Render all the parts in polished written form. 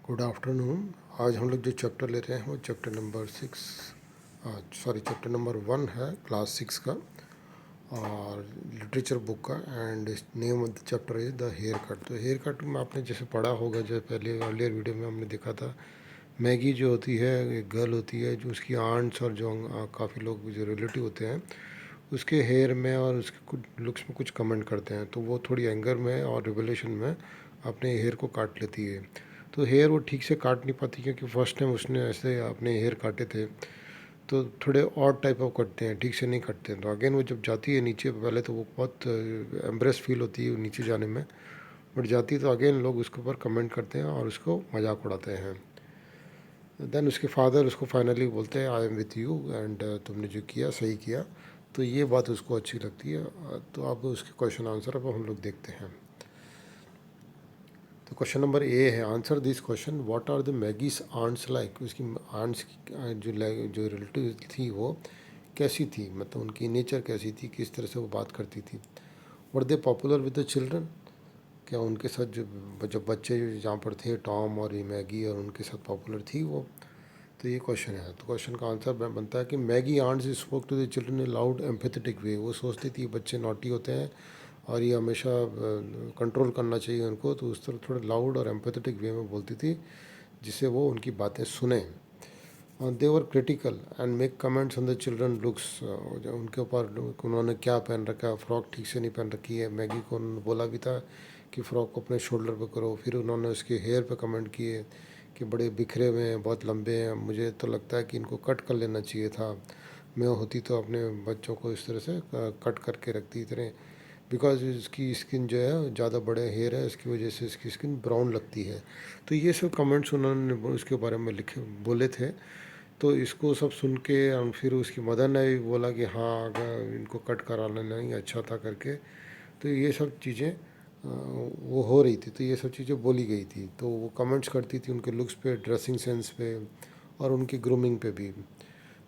Good afternoon. आज हम लोग जो चैप्टर ले रहे हैं वो चैप्टर नंबर चैप्टर नंबर 1 है क्लास 6 का और लिटरेचर बुक का। And name of the chapter is the haircut. तो हेयर कट में आपने जैसे पढ़ा होगा, जो पहले अर्लियर वीडियो में हमने देखा था, मैगी जो होती है एक गर्ल होती है जो उसकी आंट्स और जो काफ़ी लोग जो रिलेटिव होते हैं उसके हेयर में और उसके कुछ लुक्स में कुछ कमेंट करते हैं, तो वो थोड़ी एंगर में और रिवोल्यूशन में अपने हेयर को काट लेती है। तो हेयर वो ठीक से काट नहीं पाती क्योंकि फर्स्ट टाइम उसने ऐसे अपने हेयर काटे थे, तो थोड़े और टाइप ऑफ कटते हैं, ठीक से नहीं कटते हैं। तो अगेन वो जब जाती है नीचे, पहले तो वो बहुत एम्ब्रेस फील होती है नीचे जाने में, बट जाती है तो अगेन लोग उसके ऊपर कमेंट करते हैं और उसको मजाक उड़ाते हैं। देन उसके फादर उसको फाइनली बोलते हैं I am with you and तुमने जो किया सही किया। तो ये बात उसको अच्छी लगती है। तो अब उसके क्वेश्चन आंसर अब हम लोग देखते हैं। तो क्वेश्चन नंबर ए है, answer this question, what are the Maggie's aunts like. उसकी आंट्स जो रिलेटिव थी वो कैसी थी, मतलब उनकी नेचर कैसी थी, किस तरह से वो बात करती थी। वर दे पॉपुलर विद द चिल्ड्रन, क्या उनके साथ जो बच्चे जहाँ पर थे, टॉम और ये मैगी, और उनके साथ पॉपुलर थी वो। तो ये क्वेश्चन है। तो क्वेश्चन का आंसर बनता है कि Maggie aunts spoke to the children in loud empathetic way. वो सोचती थी बच्चे नॉटी होते हैं और ये हमेशा कंट्रोल करना चाहिए उनको, तो उस तरह थोड़े लाउड और एम्पैथेटिक वे में बोलती थी जिससे वो उनकी बातें सुने। They were critical and make comments on the children looks. उनके ऊपर उन्होंने क्या पहन रखा है, फ्रॉक ठीक से नहीं पहन रखी है। मैगी को उन्होंने बोला भी था कि फ़्रॉक को अपने शोल्डर पे करो। फिर उन्होंने उसके हेयर पे कमेंट किए कि बड़े बिखरे हुए हैं, बहुत लंबे हैं, मुझे तो लगता है कि इनको कट कर लेना चाहिए था। मैं होती तो अपने बच्चों को इस तरह से कट करके रखती इतने, बिकॉज इसकी स्किन जो है ज़्यादा बड़े हेयर है, इसकी वजह से इसकी स्किन ब्राउन लगती है। तो ये सब कमेंट्स उन्होंने उसके बारे में लिखे बोले थे। तो इसको सब सुन के और फिर उसकी मदर ने भी बोला कि हाँ अगर इनको कट करा लेना ही अच्छा था करके। तो ये सब चीज़ें वो हो रही थी, तो ये सब चीज़ें बोली गई थी। तो वो कमेंट्स करती थी उनके लुक्स पे, ड्रेसिंग सेंस पे और उनकी ग्रूमिंग पे भी,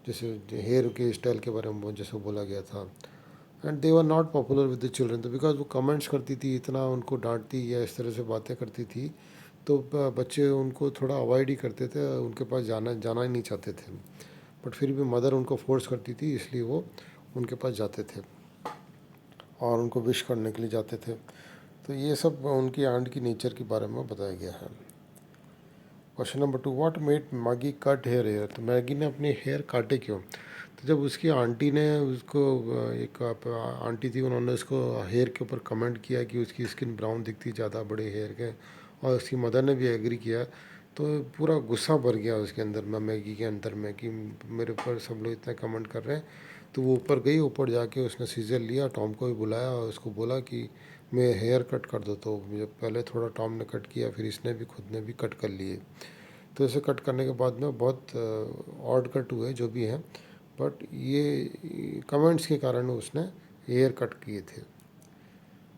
जैसे हेयर के स्टाइल के बारे में जैसे बोला गया था। And they were not popular with the children, तो बिकॉज वो कमेंट्स करती थी, इतना उनको डांटती या इस तरह से बातें करती थी, तो बच्चे उनको थोड़ा अवॉइड ही करते थे, उनके पास जाना जाना ही नहीं चाहते थे। बट फिर भी मदर उनको फोर्स करती थी, इसलिए वो उनके पास जाते थे और उनको विश करने के लिए जाते थे। तो ये सब उनकी आंट की नेचर के बारे में बताया गया है। Question number 2, what made Maggie cut hair. तो मैगी ने अपने हेयर काटे क्यों। तो जब उसकी आंटी ने उसको एक आंटी थी, उन्होंने उसको हेयर के ऊपर कमेंट किया कि उसकी स्किन ब्राउन दिखती ज़्यादा बड़े हेयर के, और उसकी मदर ने भी एग्री किया, तो पूरा गुस्सा भर गया उसके अंदर में, मैगी के अंदर में, कि मेरे ऊपर सब लोग इतना कमेंट कर रहे हैं। तो वो ऊपर गई, ऊपर जाके उसने सीजर लिया, टॉम को भी बुलाया और उसको बोला कि मैं हेयर कट कर दो। तो जब पहले थोड़ा टॉम ने कट किया, फिर इसने भी खुद ने भी कट कर लिए। तो इसे कट करने के बाद में बहुत ऑड कट हुए जो भी हैं, बट ये कमेंट्स के कारण उसने हेयर कट किए थे।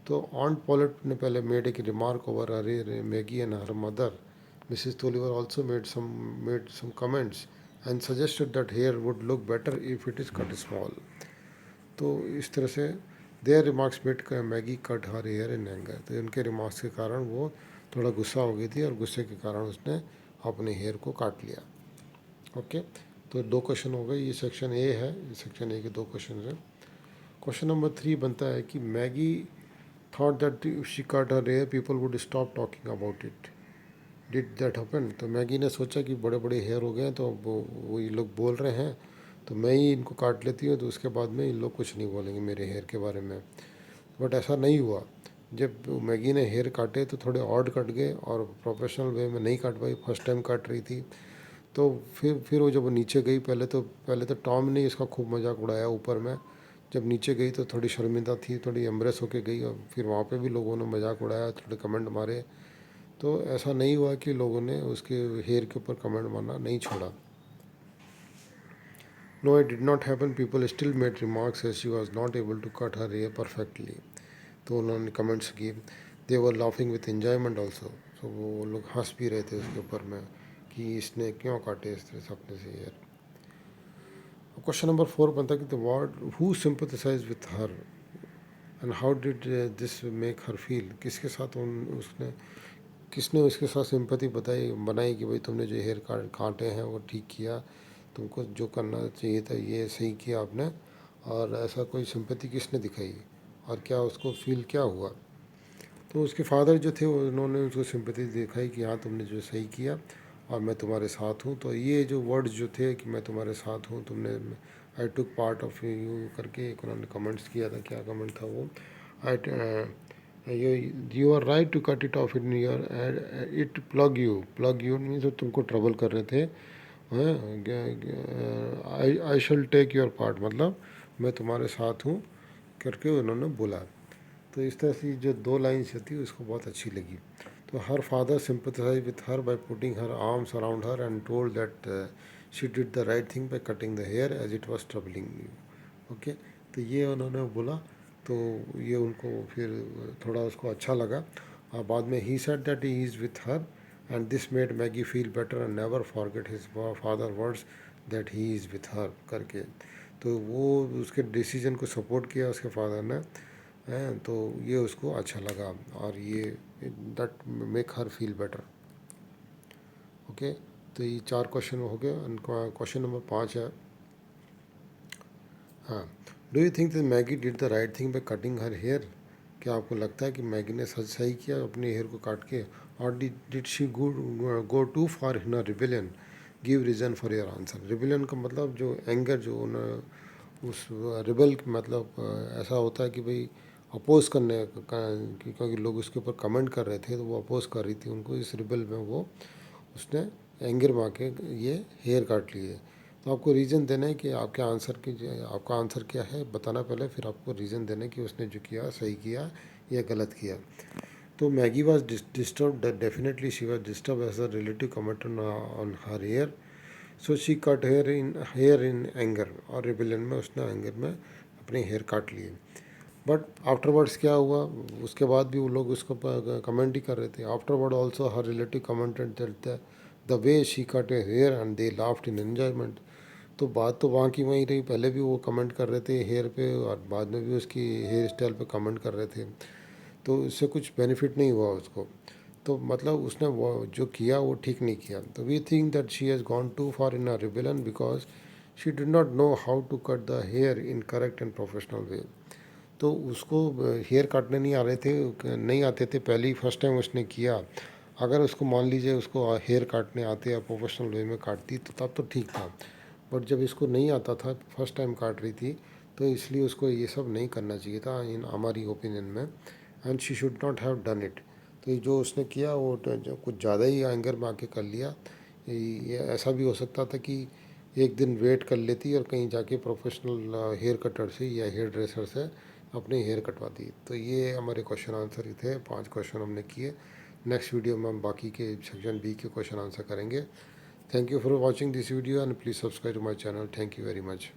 तो ऑन पॉलिट ने पहले मेड एक रिमार्क ओवर अरे Maggie and her mother, Mrs Tolliver also made some comments and suggested that hair would look better if it is cut small. तो इस तरह से there remarks made Maggie cut her hair in anger. तो इनके remarks के कारण वो थोड़ा गुस्सा हो गई थी और गुस्से के कारण उसने अपने हेयर को काट लिया। ओके, तो 2 क्वेश्चन हो गए। ये सेक्शन ए है, सेक्शन ए के 2 क्वेश्चन हैं। क्वेश्चन नंबर 3 बनता है कि Maggie thought that if she cut her hair people would stop talking about it, did that happen. तो मैगी ने सोचा कि बड़े बड़े हेयर हो गए हैं, तो वो ये लोग बोल रहे हैं, तो मैं ही इनको काट लेती हूँ, तो उसके बाद में इन लोग कुछ नहीं बोलेंगे मेरे हेयर के बारे में। बट ऐसा नहीं हुआ। जब मैगी ने हेयर काटे तो थोड़े ऑड कट गए और प्रोफेशनल वे में नहीं काट पाई, फर्स्ट टाइम काट रही थी। तो फिर वो जब वो नीचे गई, पहले तो टॉम ने इसका खूब मजाक उड़ाया ऊपर में। जब नीचे गई तो थोड़ी शर्मिंदा थी, थोड़ी एम्ब्रेस होके गई, और फिर वहाँ पे भी लोगों ने मजाक उड़ाया, थोड़े कमेंट मारे। तो ऐसा नहीं हुआ कि लोगों ने उसके हेयर के ऊपर कमेंट मारना नहीं छोड़ा। No it did not happen, people still made remarks as she was not able to cut her hair perfectly. तो उन्होंने कमेंट्स किए। They were laughing with enjoyment also. तो वो लोग हंस भी रहे थे उसके ऊपर में कि इसने क्यों काटे इस तरह से अपने से हेयर। क्वेश्चन नंबर 4 बनता है कि the word who sympathise with her and how did this make her feel. किसके साथ उसने किसने उसके साथ सिंपैथी बनाई कि भाई तुमने जो हेयर काटे हैं वो ठीक किया, तुमको जो करना चाहिए था ये सही किया आपने, और ऐसा कोई सिंपैथी किसने दिखाई, और क्या उसको फील क्या हुआ। तो उसके फादर जो थे उन्होंने उसको सिंपैथी दिखाई कि हाँ तुमने जो सही किया और मैं तुम्हारे साथ हूँ। तो ये जो वर्ड्स जो थे कि मैं तुम्हारे साथ हूँ, तुमने आई टुक पार्ट ऑफ यू करके एक उन्होंने कमेंट्स किया था। क्या कमेंट था वो, I you are right to cut it off in your, it plug you means तुमको ट्रबल कर रहे थे। I shall take your part मतलब मैं तुम्हारे साथ हूँ करके उन्होंने बोला। तो इस तरह से जो दो लाइन्स थी उसको बहुत अच्छी लगी। तो her father sympathise with her by putting her arms around her and told that she did the right thing by cutting the hair as it was troubling you. Okay, तो ये उन्होंने बोला। तो ये उनको फिर थोड़ा उसको अच्छा लगा। और बाद में he said that he is with her and this made Maggi feel better and never forget his father words that he is with her करके। तो वो उसके डिसीजन को सपोर्ट किया उसके फादर ने हैं। तो ये उसको अच्छा लगा और ये that make her feel better. Okay, तो ये 4 क्वेश्चन हो गए। क्वेश्चन नंबर 5 है, हाँ, do you think that Maggie did the right thing by cutting her hair. क्या आपको लगता है कि मैगी ने सच सही किया अपने हेयर को काट के, और did she go too far in a rebellion. Give reason for your answer. Rebellion का मतलब जो एंगर, जो उस रिबल मतलब ऐसा होता है कि भाई अपोज करने क्योंकि लोग उसके ऊपर कमेंट कर रहे थे तो वो अपोज कर रही थी उनको। इस रिबल में वो उसने एंगर में आके ये हेयर काट लिए। तो आपको रीज़न देना है कि आपके आंसर की आपका आंसर क्या है बताना पहले, फिर आपको रीज़न देना है कि उसने जो किया सही किया या गलत किया। तो Maggie was disturb, definitely she was disturb as a relative comment on her hair. So she cut hair in anger, और रिबेलियन में उसने एंगर में अपने हेयर काट लिए। बट आफ्टरवर्ड्स क्या हुआ, उसके बाद भी वो लोग उसको कमेंट ही कर रहे थे। Afterward also her relative commented that the way she cut a hair and they laughed in enjoyment. तो बात तो वहाँ की वहीं रही, पहले भी वो कमेंट कर रहे थे हेयर पे और बाद में भी उसकी हेयर स्टाइल पे कमेंट कर रहे थे। तो इससे कुछ बेनिफिट नहीं हुआ उसको। तो मतलब उसने वो जो किया वो ठीक नहीं किया। तो we think that she has gone too far in a rebellion because she did not know how to cut the hair in correct and professional way. तो उसको हेयर काटने नहीं आ रहे थे, नहीं आते थे पहले ही फर्स्ट टाइम उसने किया। अगर उसको मान लीजिए उसको हेयर काटने आते या प्रोफेशनल वे में काटती तो तब तो ठीक था। बट जब इसको नहीं आता था, फर्स्ट टाइम काट रही थी, तो इसलिए उसको ये सब नहीं करना चाहिए था इन हमारी ओपिनियन में। And she should not have done it. तो ये जो उसने किया वो तो जो कुछ ज़्यादा ही एंगर में आके कर लिया। ये ऐसा भी हो सकता था कि एक दिन वेट कर लेती और कहीं जाके प्रोफेशनल हेयर कटर से या हेयर ड्रेसर से अपने हेयर कटवाती। तो ये हमारे क्वेश्चन आंसर ही थे, 5 क्वेश्चन हमने किए। नेक्स्ट वीडियो में हम बाकी के सेक्शन बी के क्वेश्चन आंसर करेंगे। Thank you for watching this video and please subscribe to my channel. Thank you very much.